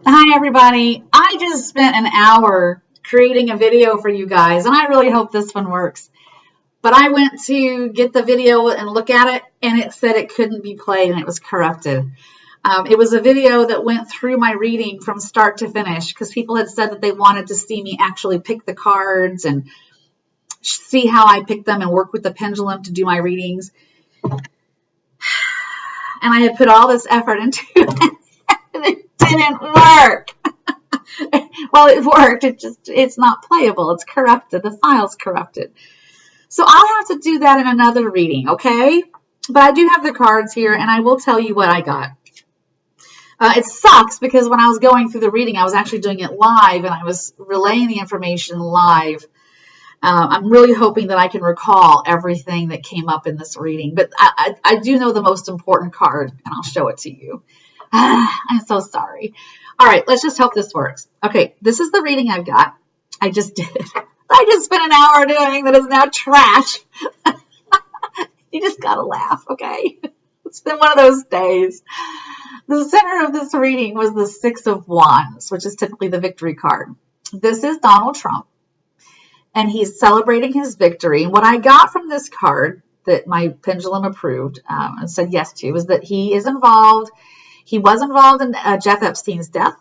Hi, everybody. I just spent an hour creating a video for you guys, and I really hope this one works. But I went to get the video and look at it, and it said it couldn't be played and it was corrupted. It was a video that went through my reading from start to finish because people had said that they wanted to see me actually pick the cards and see how I pick them and work with the pendulum to do my readings. And I had put all this effort into it, and it didn't work. Well, it worked. It's not playable. It's corrupted. The file's corrupted. So I'll have to do that in another reading, okay? But I do have the cards here, and I will tell you what I got. It sucks because when I was going through the reading, I was actually doing it live, and I was relaying the information live. I'm really hoping that I can recall everything that came up in this reading, but I do know the most important card, and I'll show it to you. I'm so sorry. All right, let's just hope this works. Okay, this is the reading I've got. I just did. I just spent an hour doing that is now trash. You just gotta laugh, okay? It's been one of those days. The center of this reading was the Six of Wands, which is typically the victory card. This is Donald Trump, and he's celebrating his victory. And what I got from this card that my pendulum approved and said yes to is that he is involved. He was involved in Jeff Epstein's death.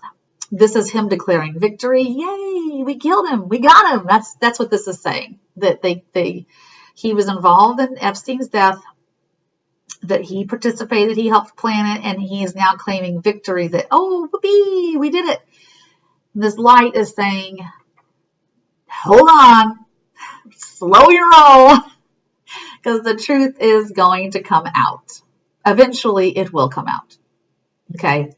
This is him declaring victory. Yay, we killed him. We got him. That's what this is saying. That he was involved in Epstein's death, that he participated, he helped plan it, and he is now claiming victory that, oh, whoopee, we did it. And this light is saying, hold on, slow your roll, because the truth is going to come out. Eventually, it will come out. Okay,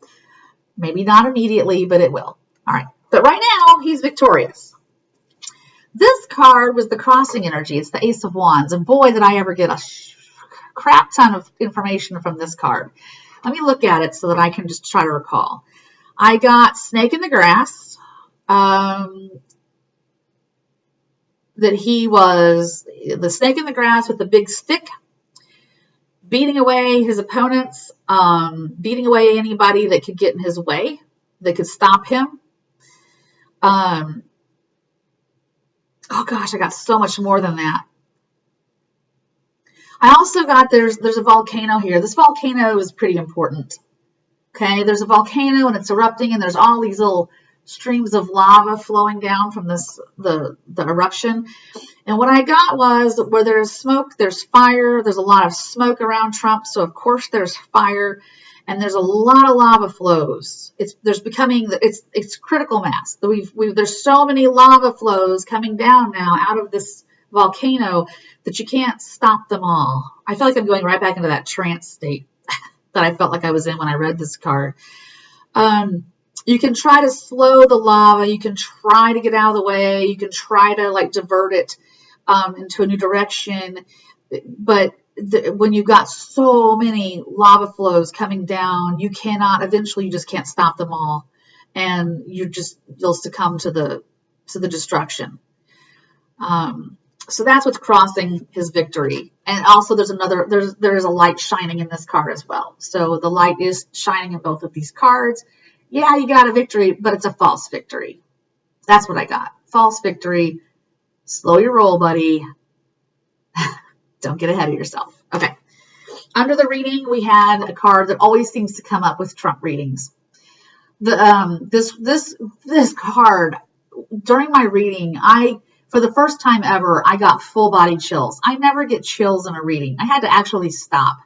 maybe not immediately, but it will. All right, but right now, he's victorious. This card was the crossing energy. It's the Ace of Wands, and boy, did I ever get a crap ton of information from this card. Let me look at it so that I can just try to recall. I got snake in the grass, that he was the snake in the grass with the big stick, beating away his opponents, beating away anybody that could get in his way, that could stop him. Oh gosh, I got so much more than that. I also got there's a volcano here. This volcano is pretty important. Okay, there's a volcano and it's erupting, and there's all these little streams of lava flowing down from the eruption. And what I got was where there's smoke, there's fire. There's a lot of smoke around Trump, so of course there's fire, and there's a lot of lava flows. It's critical mass. There's so many lava flows coming down now out of this volcano that you can't stop them all. I feel like I'm going right back into that trance state that I felt like I was in when I read this card. You can try to slow the lava. You can try to get out of the way. You can try to divert it into a new direction. But when you've got so many lava flows coming down, eventually you just can't stop them all. And you'll succumb to the destruction. So that's what's crossing his victory. And also there's a light shining in this card as well. So the light is shining in both of these cards. Yeah, you got a victory, but it's a false victory. That's what I got. False victory. Slow your roll, buddy. Don't get ahead of yourself. Okay. Under the reading, we had a card that always seems to come up with Trump readings. This card, during my reading, for the first time ever, I got full body chills. I never get chills in a reading. I had to actually stop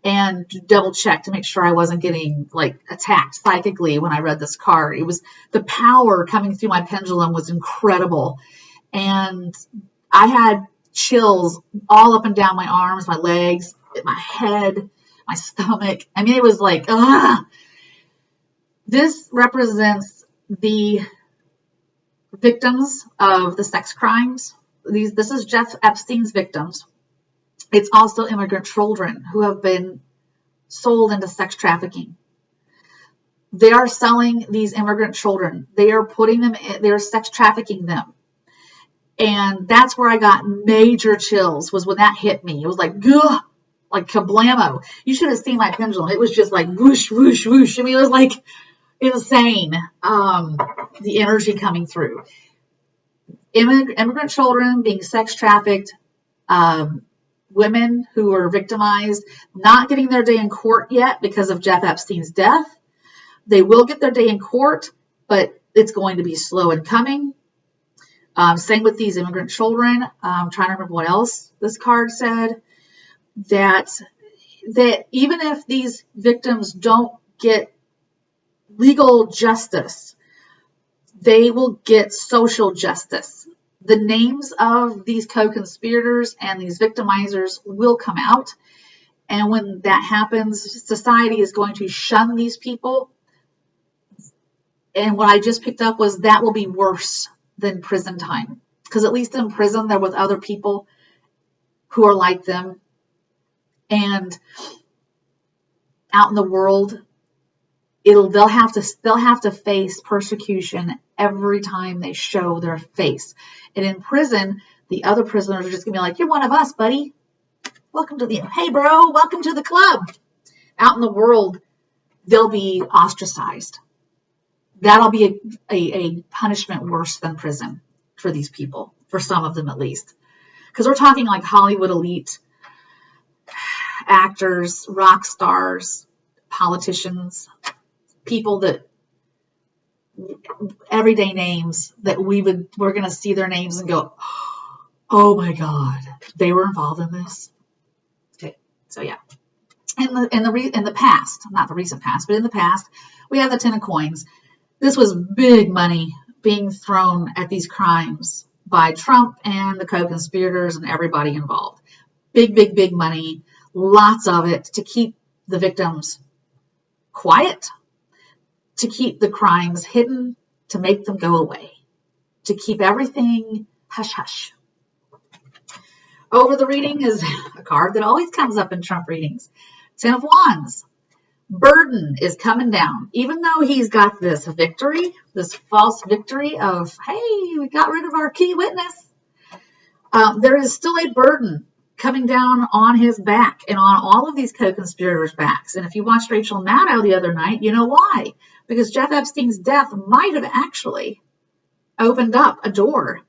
and double check to make sure I wasn't getting attacked psychically when I read this card. It was the power coming through my pendulum was incredible. And I had chills all up and down my arms, my legs, my head, my stomach. I mean, it was like, ah. This represents the victims of the sex crimes. This is Jeff Epstein's victims. It's also immigrant children who have been sold into sex trafficking. They are selling these immigrant children. They are they're sex trafficking them. And that's where I got major chills, was when that hit me. It was like, ugh, like kablamo. You should have seen my pendulum. It was just like whoosh, whoosh, whoosh. I mean, it was like insane, the energy coming through. Immigrant children being sex trafficked, women who are victimized, not getting their day in court yet because of Jeff Epstein's death. They will get their day in court, but it's going to be slow in coming. Same with these immigrant children. I'm trying to remember what else this card said. That even if these victims don't get legal justice, they will get social justice. The names of these co-conspirators and these victimizers will come out. And when that happens, society is going to shun these people. And what I just picked up was that will be worse than prison time. Because at least in prison, they're with other people who are like them. And out in the world, they'll have to face persecution every time they show their face. And in prison, the other prisoners are just gonna be like, "You're one of us, buddy. Hey bro, welcome to the club." Out in the world, they'll be ostracized. That'll be a punishment worse than prison for these people, for some of them at least. Because we're talking like Hollywood elite actors, rock stars, politicians, people that everyday names that we're going to see their names and go, "Oh my God, they were involved in this." Okay, so yeah. In the past, not the recent past, but in the past, we have the 10 of coins. This was big money being thrown at these crimes by Trump and the co-conspirators and everybody involved. Big, big, big money, lots of it to keep the victims quiet, to keep the crimes hidden, to make them go away, to keep everything hush-hush. Over the reading is a card that always comes up in Trump readings. 10 of Wands. Burden is coming down. Even though he's got this victory, this false victory of, hey, we got rid of our key witness, there is still a burden coming down on his back and on all of these co-conspirators' backs. And if you watched Rachel Maddow the other night, you know why. Because Jeff Epstein's death might have actually opened up a door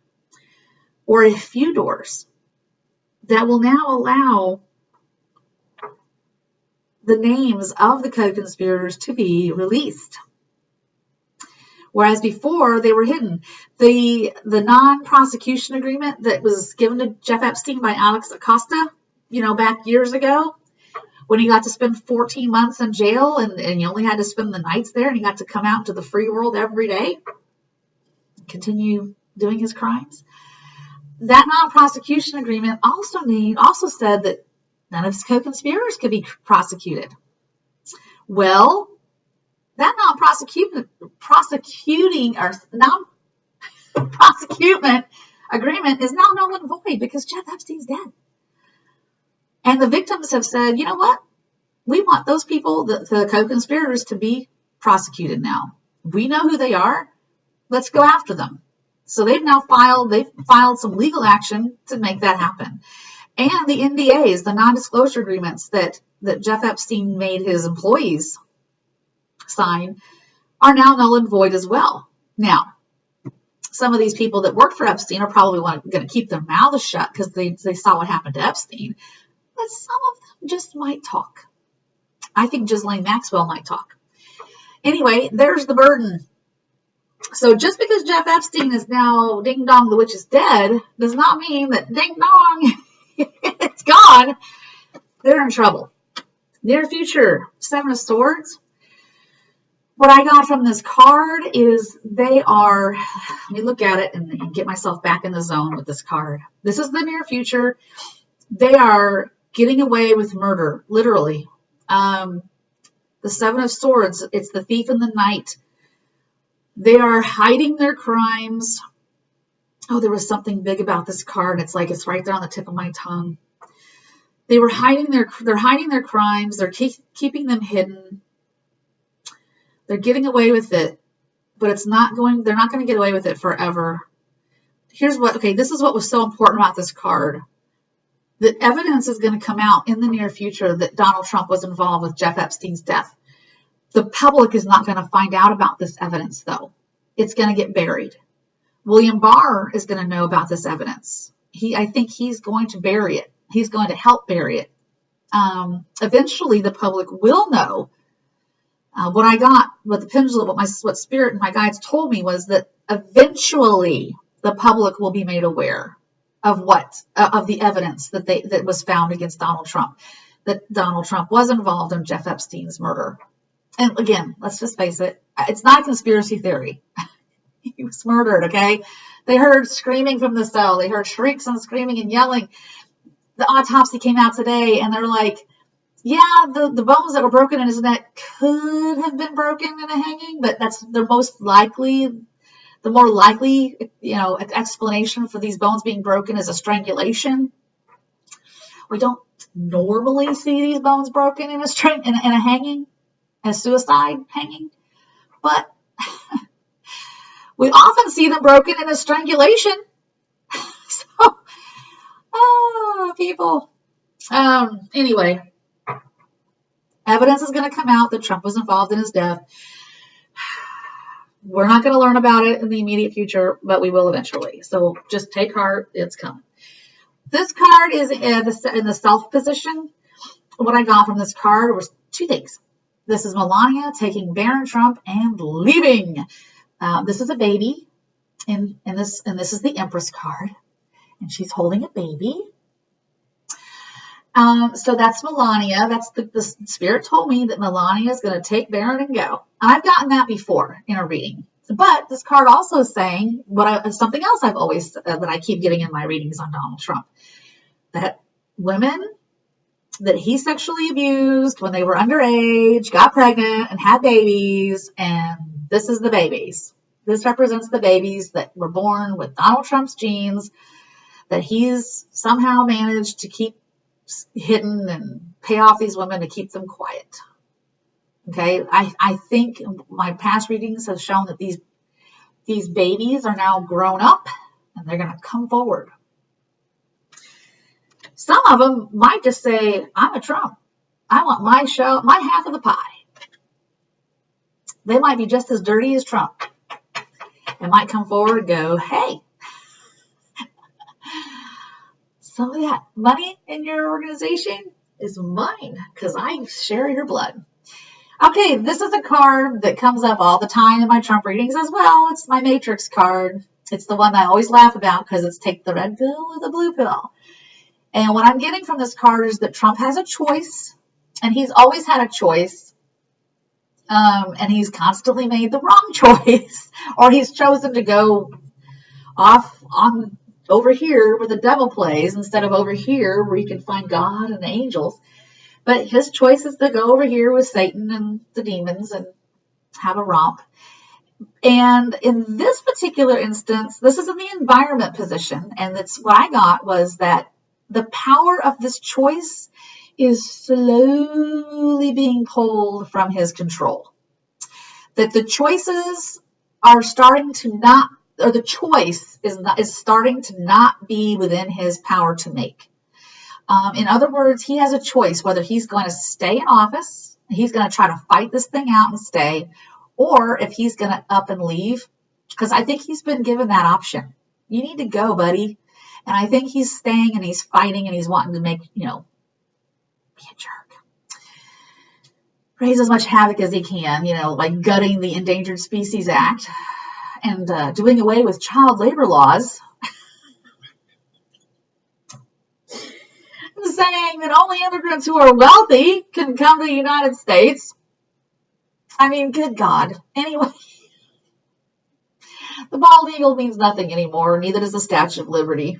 or a few doors that will now allow the names of the co-conspirators to be released. Whereas before they were hidden. The non-prosecution agreement that was given to Jeff Epstein by Alex Acosta, back years ago, when he got to spend 14 months in jail and he only had to spend the nights there and he got to come out into the free world every day, continue doing his crimes. That non-prosecution agreement also said that none of his co-conspirators could be prosecuted. Well, that non-prosecution agreement is now null and void because Jeff Epstein's dead. And the victims have said, you know what? We want those people, the co-conspirators, to be prosecuted now. We know who they are. Let's go after them. So they've filed some legal action to make that happen. And the NDAs, the non-disclosure agreements that Jeff Epstein made his employees sign, are now null and void as well. Now, some of these people that work for Epstein are probably going to keep their mouths shut because they saw what happened to Epstein. But some of them just might talk. I think Ghislaine Maxwell might talk. Anyway, there's the burden. So just because Jeff Epstein is now ding dong, the witch is dead, does not mean that ding dong, it's gone. They're in trouble. Near future, 7 of Swords. What I got from this card is they are, let me look at it and get myself back in the zone with this card. This is the near future. They are getting away with murder, literally. The 7 of Swords, it's the thief in the night. They are hiding their crimes. Oh, there was something big about this card. It's right there on the tip of my tongue. They're hiding their crimes. They're keeping them hidden. They're getting away with it, but they're not going to get away with it forever. This is what was so important about this card. The evidence is going to come out in the near future that Donald Trump was involved with Jeff Epstein's death. The public is not going to find out about this evidence, though. It's going to get buried. William Barr is going to know about this evidence. I think he's going to bury it. He's going to help bury it. Eventually, the public will know. What I got with the pendulum, what Spirit and my guides told me was that eventually the public will be made aware of of the evidence that was found against Donald Trump, that Donald Trump was involved in Jeff Epstein's murder. And again, let's just face it, it's not a conspiracy theory. He was murdered, okay? They heard screaming from the cell. They heard shrieks and screaming and yelling. The autopsy came out today, and they're like, yeah, the bones that were broken in his neck could have been broken in a hanging, but that's the more likely, explanation for these bones being broken is a strangulation. We don't normally see these bones broken in a hanging, a suicide hanging, but we often see them broken in a strangulation. So, people. Anyway, evidence is going to come out that Trump was involved in his death. We're not going to learn about it in the immediate future, but we will eventually. So just take heart. It's coming. This card is in the self position. What I got from this card was two things. This is Melania taking Barron Trump and leaving. This is a baby, and this is the Empress card, and she's holding a baby. So that's Melania. That's the Spirit told me that Melania is going to take Barron and go. I've gotten that before in a reading, but this card also is saying something else I've always that I keep getting in my readings on Donald Trump, that women that he sexually abused when they were underage, got pregnant and had babies, and this is the babies. This represents the babies that were born with Donald Trump's genes that he's somehow managed to keep hidden and pay off these women to keep them quiet. Okay, I think my past readings have shown that these babies are now grown up and they're going to come forward. Some of them might just say, I'm a Trump. I want my half of the pie. They might be just as dirty as Trump. They might come forward and go, hey. So yeah, money in your organization is mine because I share your blood. Okay, this is a card that comes up all the time in my Trump readings as well. It's my Matrix card. It's the one I always laugh about because it's take the red pill or the blue pill. And what I'm getting from this card is that Trump has a choice, and he's always had a choice, and he's constantly made the wrong choice, or he's chosen to go off on over here where the devil plays instead of over here where you can find God and the angels. But his choice is to go over here with Satan and the demons and have a romp. And in this particular instance, this is in the environment position, and that's what I got was that the power of this choice is slowly being pulled from his control. That the choices are starting to not, or the choice is starting to not be within his power to make. In other words, he has a choice whether he's going to stay in office, he's going to try to fight this thing out and stay, or if he's going to up and leave, because I think he's been given that option. You need to go, buddy. And I think he's staying and he's fighting and he's wanting to make, be a jerk. Raise as much havoc as he can, like gutting the Endangered Species Act and doing away with child labor laws. Saying that only immigrants who are wealthy can come to the United States. I mean, good God. Anyway, the bald eagle means nothing anymore. Neither does the Statue of Liberty.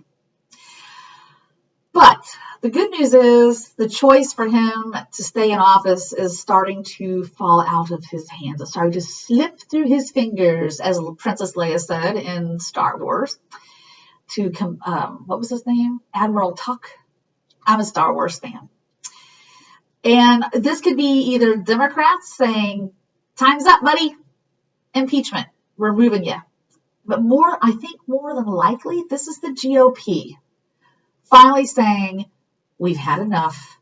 But the good news is the choice for him to stay in office is starting to fall out of his hands. It's starting to slip through his fingers, as Princess Leia said in Star Wars. What was his name? Admiral Tuck. I'm a Star Wars fan. And this could be either Democrats saying, time's up, buddy. Impeachment. We're moving you. But I think more than likely, this is the GOP finally saying, we've had enough.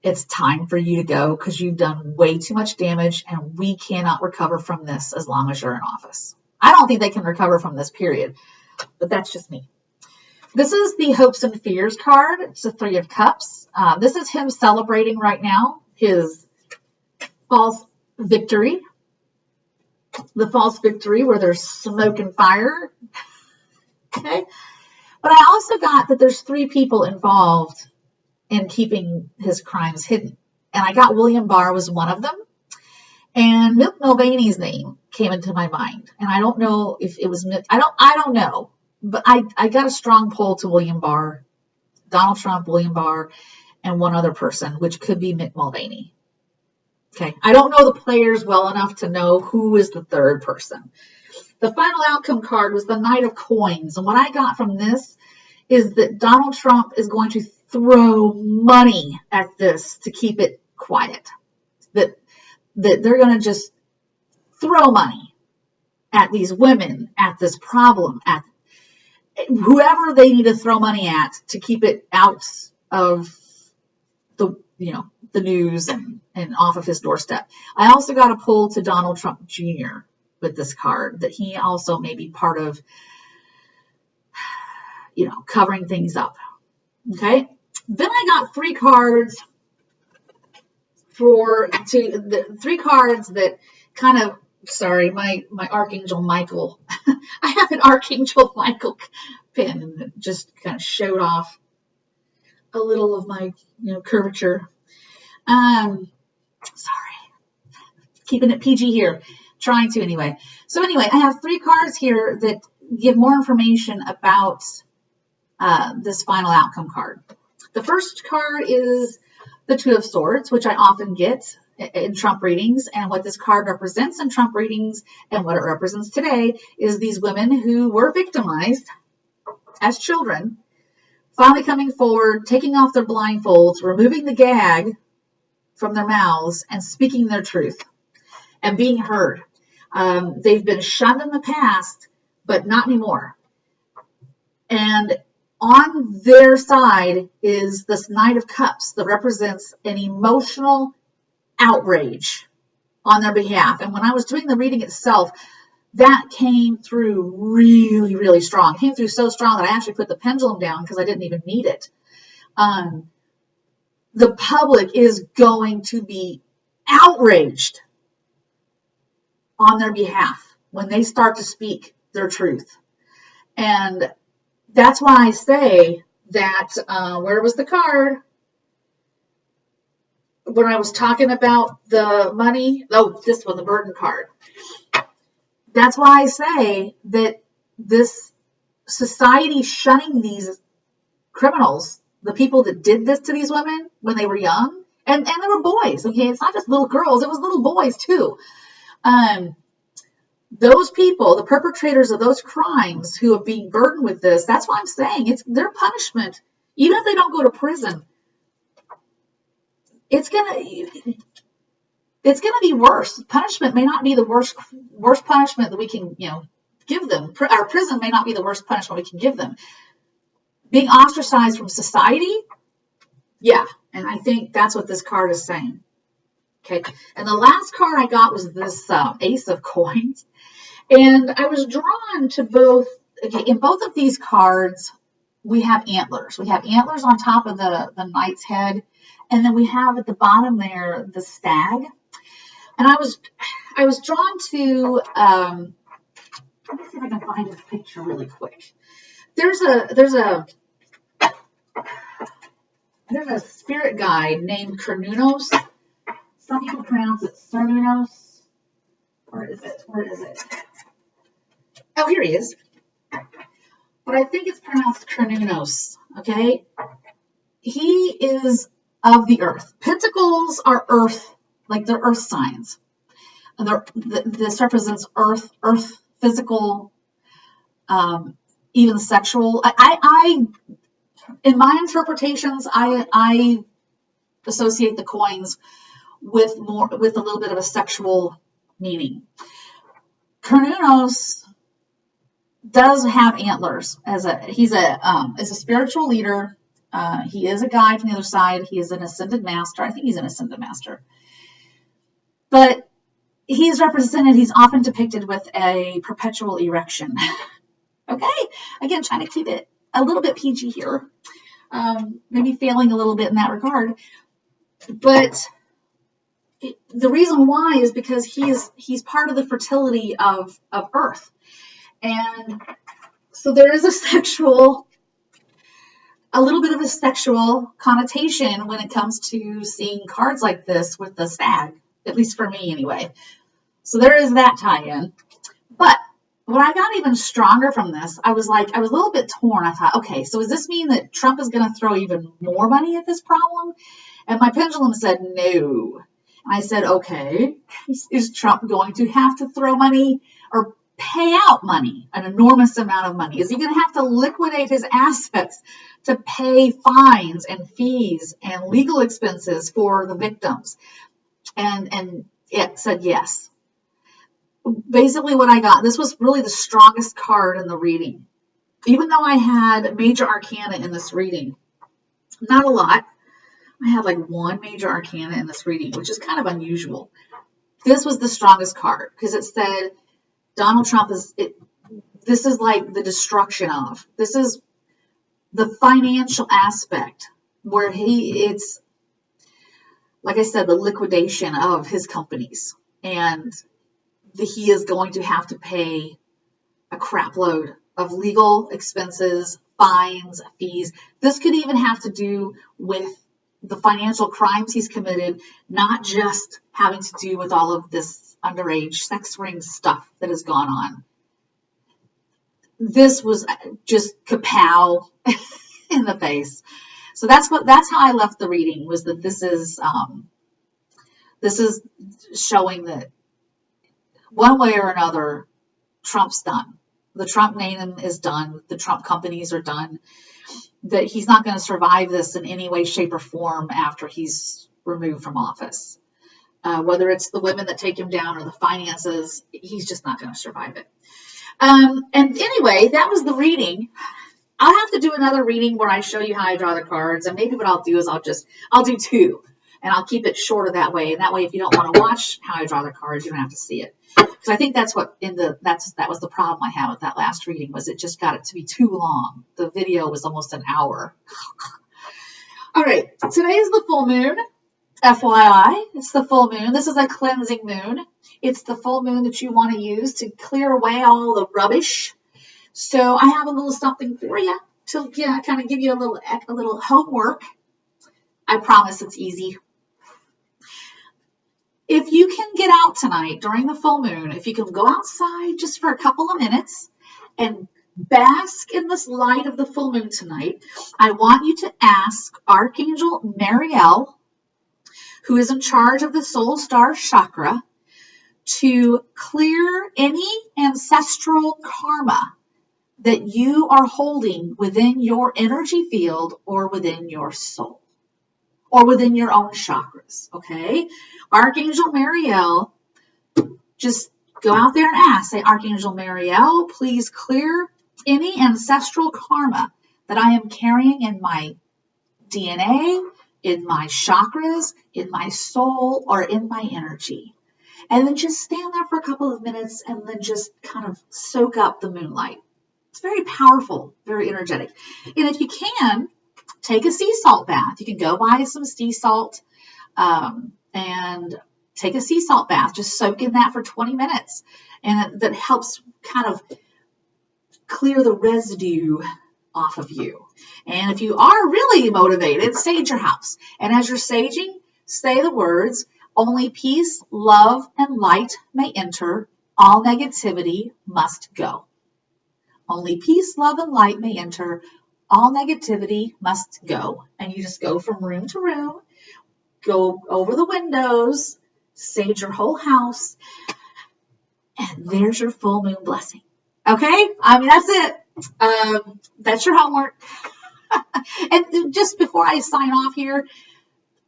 it's time for you to go because you've done way too much damage and we cannot recover from this as long as you're in office. I don't think they can recover from this, period. But that's just me. This is the Hopes and Fears card. It's a 3 of Cups. This is him celebrating right now his false victory. The false victory where there's smoke and fire. Okay. But I also got that there's 3 people involved in keeping his crimes hidden. And I got William Barr was one of them. And Mick Mulvaney's name came into my mind. And I don't know if it was Mick. I don't know. But I got a strong pull to William Barr, Donald Trump, William Barr, and one other person, which could be Mick Mulvaney. Okay. I don't know the players well enough to know who is the third person. The final outcome card was the Knight of Coins. And what I got from this is that Donald Trump is going to throw money at this to keep it quiet. That they're going to just throw money at these women, at this problem, at whoever they need to throw money at to keep it out of the news and off of his doorstep. I also got a pull to Donald Trump Jr. with this card, that he also may be part of, covering things up. Okay. Then I got 3 cards the 3 cards that kind of, sorry, my Archangel Michael, I have an Archangel Michael pin that just kind of showed off a little of my, curvature. Sorry, keeping it PG here, trying to anyway. So anyway, I have 3 cards here that give more information about this final outcome card. The first card is the 2 of Swords, which I often get in Trump readings. And what this card represents in Trump readings and what it represents today is these women who were victimized as children, finally coming forward, taking off their blindfolds, removing the gag from their mouths and speaking their truth and being heard. They've been shunned in the past, but not anymore. And on their side is this Knight of Cups that represents an emotional outrage on their behalf. And when I was doing the reading itself, that came through really, really strong. It came through so strong that I actually put the pendulum down because I didn't even need it. The public is going to be outraged on their behalf when they start to speak their truth. And that's why I say that, where was the card? When I was talking about the money, this one, the burden card. That's why I say that this society shunning these criminals, the people that did this to these women when they were young, and they were boys, okay? It's not just little girls, it was little boys too. Those people, the perpetrators of those crimes who are being burdened with this, that's why I'm saying it's their punishment. Even if they don't go to prison, it's gonna be worse. Punishment may not be the worst punishment that we can, give them. Our prison may not be the worst punishment we can give them. Being ostracized from society, yeah. And I think that's what this card is saying. Okay. And the last card I got was this Ace of Coins. And I was drawn to both. Okay, in both of these cards, we have antlers. We have antlers on top of the knight's head. And then we have at the bottom there the stag. And I was drawn to, let me see if I can find this picture really quick. There's a spirit guide named Cernunnos. Some people pronounce it Cernunnos. Where is it? Oh, here he is. But I think it's pronounced Cernunnos, okay? He is of the earth. Pentacles are earth, like they're earth signs. And this represents earth, physical, even sexual. I in my interpretations, I associate the coins with a little bit of a sexual meaning. Cernunnos does have antlers he's a spiritual leader He is a guide from the other side. He is an ascended master. I think he's an ascended master. But he's often depicted with a perpetual erection. Okay, again, trying to keep it a little bit PG here. Maybe failing a little bit in that regard. But the reason why is because he's part of the fertility of Earth. And so there is a little bit of a sexual connotation when it comes to seeing cards like this with the stag, at least for me anyway. So there is that tie-in. But when I got even stronger from this, I was a little bit torn. I thought, okay, so does this mean that Trump is going to throw even more money at this problem? And my pendulum said no. And I said, okay, is Trump going to have to throw money or pay out money, an enormous amount of money? Is he going to have to liquidate his assets to pay fines and fees and legal expenses for the victims? And it said yes. Basically what I got, this was really the strongest card in the reading. Even though I had major arcana in this reading, not a lot. I had like one major arcana in this reading, which is kind of unusual. This was the strongest card because it said Donald Trump this is like the destruction of. This is the financial aspect where it's, like I said, the liquidation of his companies. And he is going to have to pay a crap load of legal expenses, fines, fees. This could even have to do with the financial crimes he's committed, not just having to do with all of this underage sex ring stuff that has gone on. This was just kapow in the face. So that's how I left the reading, was that this is showing that one way or another, Trump's done. The Trump name is done. The Trump companies are done. That he's not going to survive this in any way, shape, or form after he's removed from office. Whether it's the women that take him down or the finances, he's just not going to survive it. And anyway, that was the reading. I'll have to do another reading where I show you how I draw the cards. And maybe what I'll do is I'll do two. And I'll keep it shorter that way. And that way, if you don't want to watch how I draw the cards, you don't have to see it. Because I think that was the problem I had with that last reading, was it just got it to be too long. The video was almost an hour. All right, today is the full moon. FYI, it's the full moon. This is a cleansing moon. It's the full moon that you want to use to clear away all the rubbish. So I have a little something for you to kind of give you a little homework. I promise it's easy. If you can get out tonight during the full moon, if you can go outside just for a couple of minutes and bask in this light of the full moon tonight, I want you to ask Archangel Mariel, who is in charge of the Soul Star Chakra, to clear any ancestral karma that you are holding within your energy field or within your soul or within your own chakras, okay? Archangel Mariel, just go out there and ask. Say, Archangel Mariel, please clear any ancestral karma that I am carrying in my DNA, in my chakras, in my soul, or in my energy. And then just stand there for a couple of minutes and then just kind of soak up the moonlight. It's very powerful, very energetic. And if you can, take a sea salt bath. You can go buy some sea salt and take a sea salt bath. Just soak in that for 20 minutes. And that helps kind of clear the residue off of you. And if you are really motivated, sage your house. And as you're saging, say the words, only peace, love, and light may enter. All negativity must go. Only peace, love, and light may enter. All negativity must go. And you just go from room to room, go over the windows, sage your whole house, and there's your full moon blessing. Okay? I mean, that's it. That's your homework. And just before I sign off here,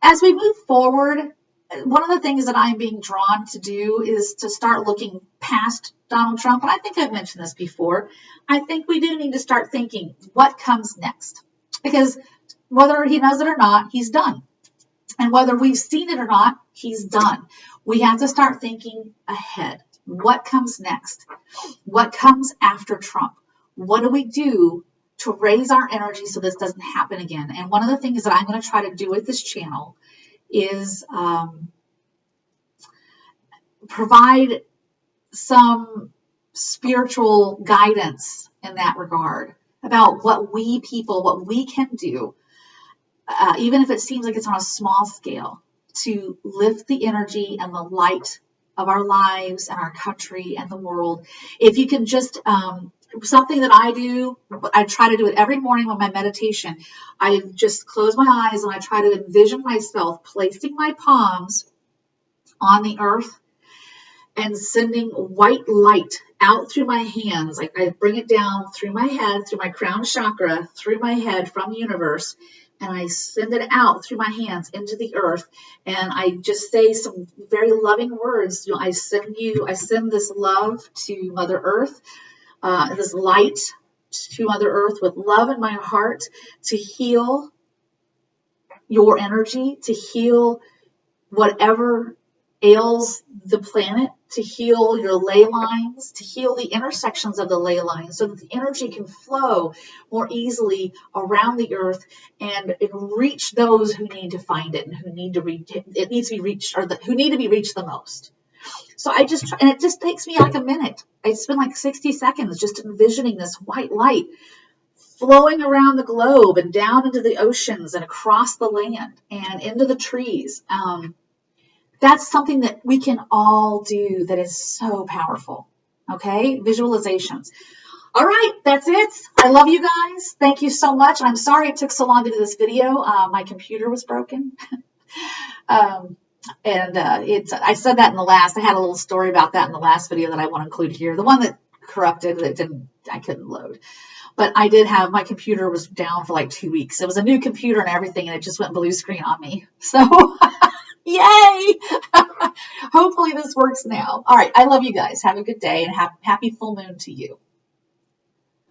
as we move forward, one of the things that I'm being drawn to do is to start looking past Donald Trump. And I think I've mentioned this before. I think we do need to start thinking what comes next. Because Whether he knows it or not, he's done. And whether we've seen it or not, he's done. We have to start thinking ahead. What comes next? What comes after Trump? What do we do to raise our energy so this doesn't happen again? And one of the things that I'm going to try to do with this channel is provide some spiritual guidance in that regard about what we can do, even if it seems like it's on a small scale, to lift the energy and the light of our lives and our country and the world. If you can just, something that I do, I try to do it every morning with my meditation. I just close my eyes and I try to envision myself placing my palms on the earth and sending white light out through my hands. Like I bring it down through my head, through my crown chakra, through my head from the universe, and I send it out through my hands into the earth. And I just say some very loving words. I send this love to Mother Earth, this light to Mother Earth with love in my heart to heal your energy, to heal whatever ails the planet, to heal your ley lines, to heal the intersections of the ley lines so that the energy can flow more easily around the earth and reach those who need to find it and who need to reach it. It needs to be reached, or who need to be reached the most. So I just try, and it just takes me like a minute. I spend like 60 seconds just envisioning this white light flowing around the globe and down into the oceans and across the land and into the trees. That's something that we can all do that is so powerful. Okay? Visualizations. All right, that's it. I love you guys. Thank you so much. I'm sorry it took so long to do this video. My computer was broken. I said that in the last, I had a little story about that in the last video that I want to include here. The one that corrupted, I couldn't load. But I did have, my computer was down for like 2 weeks. It was a new computer and everything, and it just went blue screen on me. So, yay! Hopefully this works now. All right, I love you guys. Have a good day, and happy full moon to you.